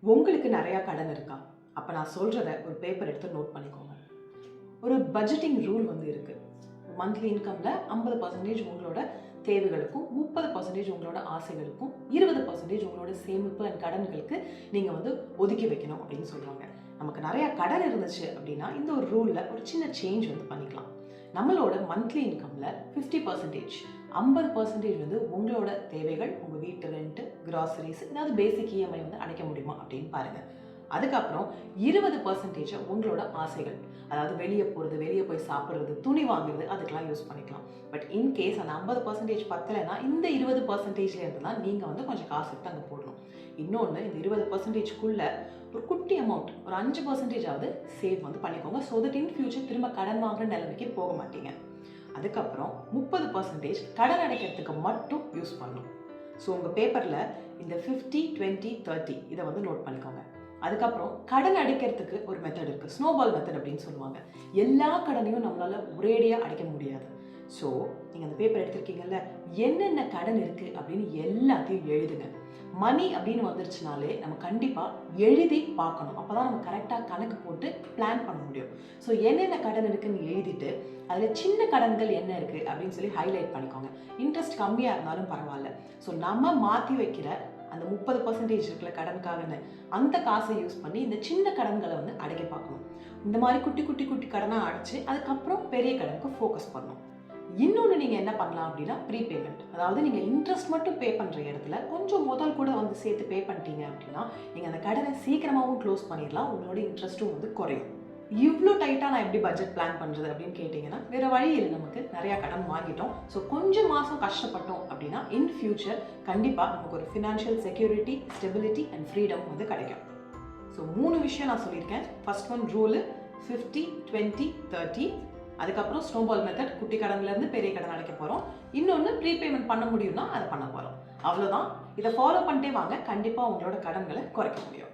உங்களுக்கு நிறையா கடன் இருக்கா? அப்போ நான் சொல்கிறத ஒரு பேப்பர் எடுத்து நோட் பண்ணிக்கோங்க. ஒரு பட்ஜெட்டிங் ரூல் இருக்குது. மந்த்லி இன்கமில் 50% உங்களோட தேவைகளுக்கும், 30% உங்களோட ஆசைகளுக்கும், 20% உங்களோட சேமிப்பு அண்ட் கடன்களுக்கு நீங்கள் ஒதுக்கி வைக்கணும் அப்படின்னு சொல்லுவாங்க. நமக்கு நிறையா கடன் இருந்துச்சு அப்படின்னா இந்த ஒரு ரூலில் ஒரு சின்ன சேஞ்ச் பண்ணிக்கலாம். நம்மளோட மந்த்லி இன்கமில் 50%, 50% உங்களோட தேவைகள், உங்கள் வீட்டு ரெண்ட்டு, கிராசரிஸ், ஏதாவது பேசிக் இஎம்ஐ அடைக்க முடியுமா அப்படின்னு பாருங்கள். அதுக்கப்புறம் 20% உங்களோட ஆசைகள், அதாவது வெளியே போகிறது, வெளியே போய் சாப்பிட்றது, துணி வாங்குறது, அதுக்கெல்லாம் யூஸ் பண்ணிக்கலாம். பட் இன்கேஸ் அந்த 50% பத்தலைன்னா இந்த 20%லேருந்து தான் நீங்கள் கொஞ்சம் காசு எடுத்து அங்கே போடணும். இன்னொன்று, இந்த 20%க்குள்ளே ஒரு குட்டி அமௌண்ட், ஒரு 5%ஆவது சேவ் பண்ணிக்கோங்க. ஸோ தட் இன் ஃபியூச்சர் திரும்ப கடன் வாங்குற நிலைமைக்கு போக மாட்டீங்க. அதுக்கப்புறம் 30% கடன் அடைக்கிறதுக்கு மட்டும் யூஸ் பண்ணணும். ஸோ உங்கள் பேப்பரில் இந்த 50, 20, 30 இதை நோட் பண்ணிக்கோங்க. அதுக்கப்புறம் கடன் அடைக்கிறதுக்கு ஒரு மெத்தட் இருக்குது, ஸ்னோபால் மெத்தட் அப்படின்னு சொல்லுவாங்க. எல்லா கடனையும் நம்மளால் ஒரேடியாக அடைக்க முடியாது. ஸோ நீங்கள் அந்த பேப்பர் எடுத்திருக்கீங்கல்ல, என்னென்ன கடன் இருக்குது அப்படின்னு எல்லாத்தையும் எழுதுங்க. மணி அப்படின்னு வந்துருச்சுனாலே நம்ம கண்டிப்பாக எழுதி பார்க்கணும். அப்போ தான் நம்ம கரெக்டாக கணக்கு போட்டு பிளான் பண்ண முடியும். ஸோ என்னென்ன கடன் இருக்குதுன்னு எழுதிட்டு அதில் சின்ன கடன்கள் என்ன இருக்குது அப்படின்னு சொல்லி ஹைலைட் பண்ணிக்கோங்க. இன்ட்ரெஸ்ட் கம்மியாக இருந்தாலும் பரவாயில்ல. ஸோ நம்ம மாற்றி வைக்கிற அந்த 30% இருக்குல்ல கடனுக்காகன்னு, அந்த காசை யூஸ் பண்ணி இந்த சின்ன கடன்களை அடைக்க பார்க்கணும். இந்த மாதிரி குட்டி குட்டி குட்டி கடனாக அடைச்சு அதுக்கப்புறம் பெரிய கடனுக்கு ஃபோக்கஸ் பண்ணணும். இன்னொன்று நீங்கள் என்ன பண்ணலாம் அப்படின்னா ப்ரீபேமெண்ட். அதாவது நீங்கள் இன்ட்ரெஸ்ட் மட்டும் பே பண்ணுற இடத்துல கொஞ்சம் முதல் கூட சேர்த்து பே பண்ணிட்டீங்க அப்படின்னா நீங்கள் அந்த கடனை சீக்கிரமாகவும் க்ளோஸ் பண்ணிடலாம். உங்களோட இன்ட்ரெஸ்ட்டும் குறையும். இவ்வளோ டைட்டாக நான் எப்படி பட்ஜெட் பிளான் பண்ணுறது அப்படின்னு கேட்டிங்கன்னா வேறு வழி இல்லை, நமக்கு நிறையா கடன் வாங்கிட்டோம். ஸோ கொஞ்சம் மாதம் கஷ்டப்பட்டோம் அப்படின்னா இன் ஃபியூச்சர் கண்டிப்பாக நமக்கு ஒரு financial security, stability and freedom கிடைக்கும். ஸோ 3 விஷயம் நான் சொல்லியிருக்கேன். First one rule 50, 20, 30. அதுக்கப்புறம் ஸ்னோபால் மெத்தட், குட்டி கடன்லேருந்து பெரிய கடன் அடைக்க போகிறோம். இன்னொன்று ப்ரீபேமெண்ட் பண்ண முடியும்னா அதை பண்ண போகிறோம். அவ்வளோதான். இதை ஃபாலோ பண்ணிட்டே வாங்க, கண்டிப்பாக உங்களோட கடன்களை குறைக்க முடியும்.